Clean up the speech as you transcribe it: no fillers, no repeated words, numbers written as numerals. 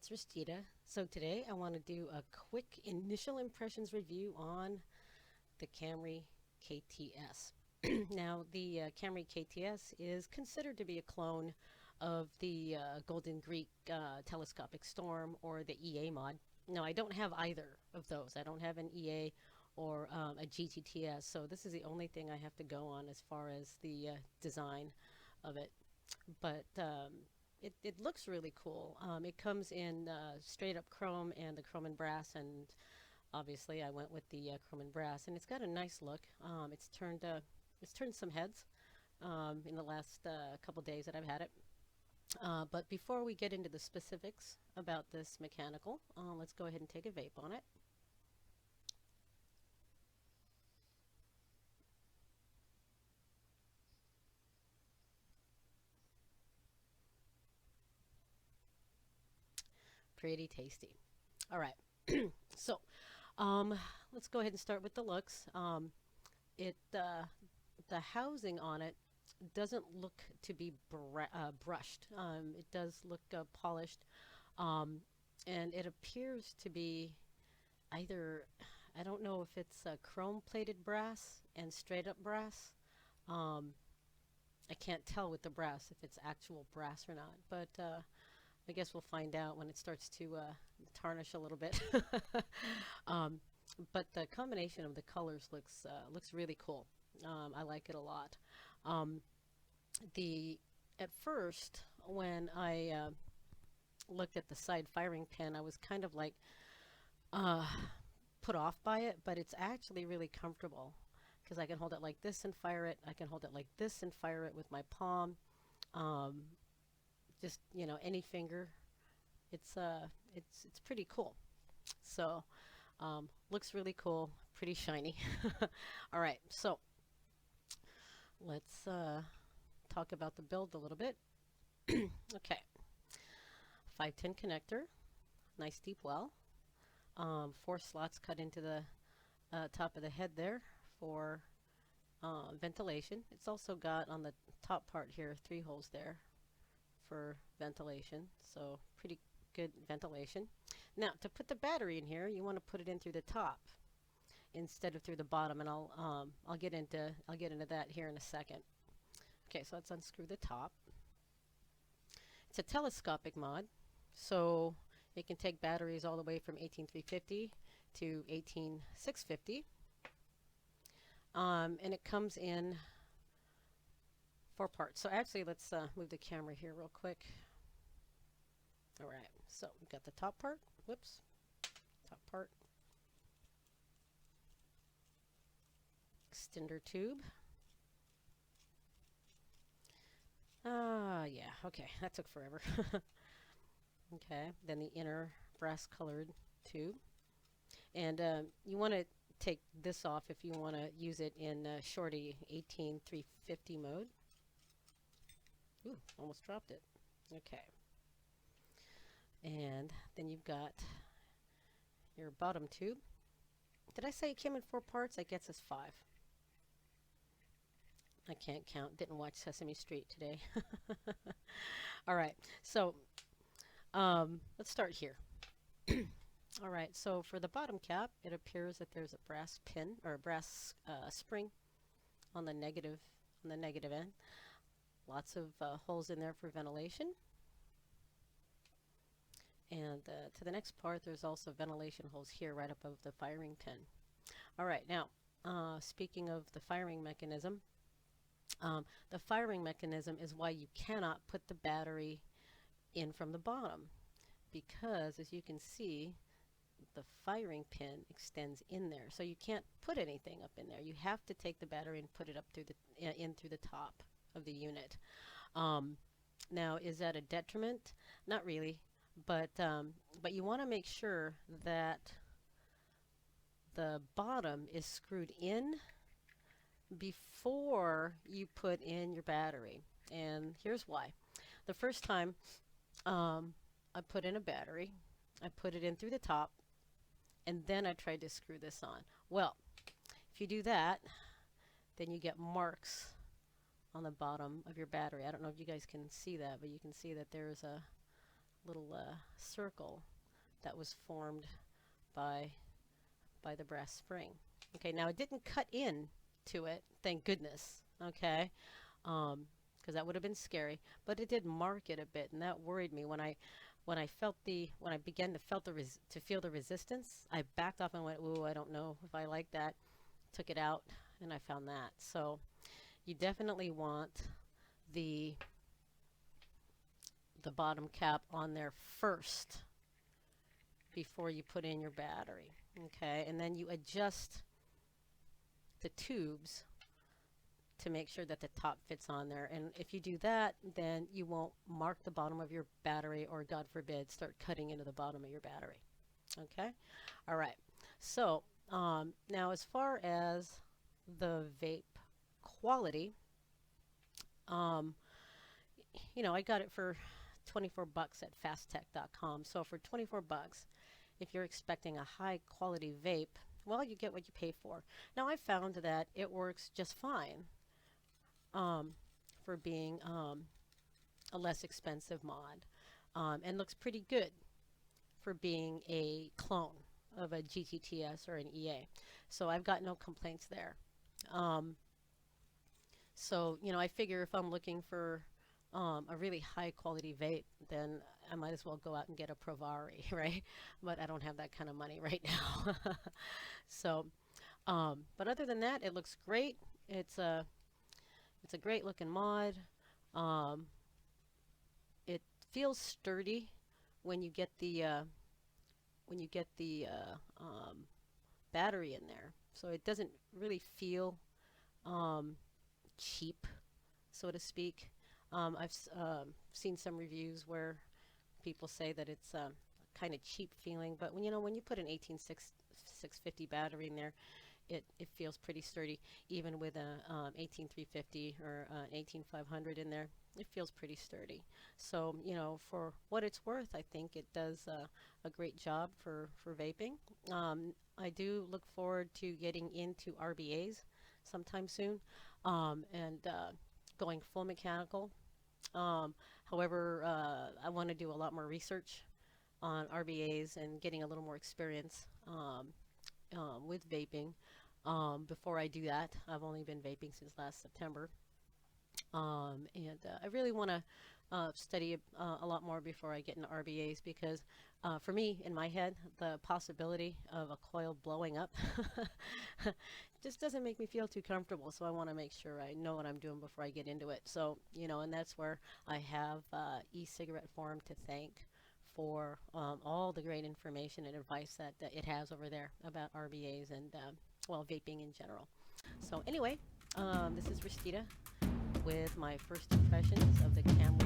it's Restita. So today I want to do a quick initial impressions review on the Kamry KTS. Now, the Kamry KTS is considered to be a clone of the Golden Greek Telescopic Storm or the EA mod. No, I don't have either of those. I don't have an EA or a GGTS, so this is the only thing I have to go on as far as the design of it. But it looks really cool. It comes in straight up chrome and the chrome and brass, and obviously I went with the chrome and brass, and it's got a nice look. It's turned some heads in the last couple days that I've had it. But before we get into the specifics about this mechanical, let's go ahead and take a vape on it. Pretty tasty. All right, so um, let's go ahead and start with the looks. It The housing on it doesn't look to be brushed. It does look polished, um, and it appears to be either, I don't know if it's chrome plated brass and straight up brass. Um, I can't tell with the brass if it's actual brass or not, but I guess we'll find out when it starts to tarnish a little bit. um, but the combination of the colors looks really cool. I like it a lot. Um, the At first, when I looked at the side firing pin, I was kind of like uh, put off by it, but it's actually really comfortable because I can hold it like this and fire it. I can hold it like this and fire it with my palm. Um, just any finger. It's pretty cool. So looks really cool, pretty shiny. All right, so let's talk about the build a little bit. Okay, 510 connector, nice deep well. Four slots cut into the top of the head there for ventilation. It's also got on the top part here 3 holes there for ventilation, so pretty good ventilation. Now, to put the battery in here, you want to put it in through the top instead of through the bottom, and I'll get into that here in a second. Okay, so let's unscrew the top. It's a telescopic mod, so it can take batteries all the way from 18350 to 18650. And it comes in 4 parts. So actually, let's move the camera here real quick. All right, so we've got the top part. Whoops, top part. Extender tube. Yeah, okay, that took forever. Okay, then the inner brass colored tube. And you want to take this off if you want to use it in shorty 18350 mode. Ooh, almost dropped it. Okay. And then you've got your bottom tube. Did I say it came in 4 parts? I guess it's 5. I can't count. Didn't watch Sesame Street today. All right. So let's start here. All right. So for the bottom cap, it appears that there's a brass pin or a brass spring on the negative end. Lots of holes in there for ventilation. And to the next part, there's also ventilation holes here right above the firing pin. All right, now, speaking of the firing mechanism is why you cannot put the battery in from the bottom, because as you can see, the firing pin extends in there. So you can't put anything up in there. You have to take the battery and put it up through in through the top of the unit. Now, is that a detriment? Not really. But you want to make sure that the bottom is screwed in before you put in your battery. And here's why. The first time I put in a battery, I put it in through the top, and then I tried to screw this on. Well, if you do that, then you get marks on the bottom of your battery. I don't know if you guys can see that, but you can see that there's a little circle that was formed by the brass spring. Okay, now it didn't cut in to it, thank goodness. Okay, because that would have been scary. But it did mark it a bit, and that worried me when I began to feel the resistance. I backed off and went, ooh, I don't know if I like that. Took it out, and I found that. So you definitely want the bottom cap on there first before you put in your battery. Okay, and then you adjust the tubes to make sure that the top fits on there. And if you do that, then you won't mark the bottom of your battery, or God forbid, start cutting into the bottom of your battery. Okay, all right. So now, as far as the vape quality, you know, I got it for 24 bucks at fasttech.com. So for 24 bucks, if you're expecting a high quality vape, well, you get what you pay for. Now, I found that it works just fine for being a less expensive mod, and looks pretty good for being a clone of a GGTS or an EA. So I've got no complaints there. So, you know, I figure if I'm looking for a really high quality vape, then I might as well go out and get a Provari, right? But I don't have that kind of money right now. So, but other than that, it looks great. It's a great looking mod. It feels sturdy when you get the battery in there. So it doesn't really feel cheap, so to speak. I've seen some reviews where people say that it's kind of cheap feeling, but when you put an 18650 battery in there, it feels pretty sturdy. Even with a 18350 or an 18500 in there, it feels pretty sturdy. So, you know, for what it's worth, I think it does a great job for vaping. I do look forward to getting into RBAs sometime soon, and going full mechanical. However, I want to do a lot more research on RBAs and getting a little more experience with vaping. Before I do that, I've only been vaping since last September. And I really want to study a lot more before I get into RBAs, because for me, in my head, the possibility of a coil blowing up just doesn't make me feel too comfortable. So I want to make sure I know what I'm doing before I get into it. So, you know, and that's where I have e-cigarette forum to thank for all the great information and advice that it has over there about RBAs and, well, vaping in general. So anyway, this is Ristita with my first impressions of the Kamry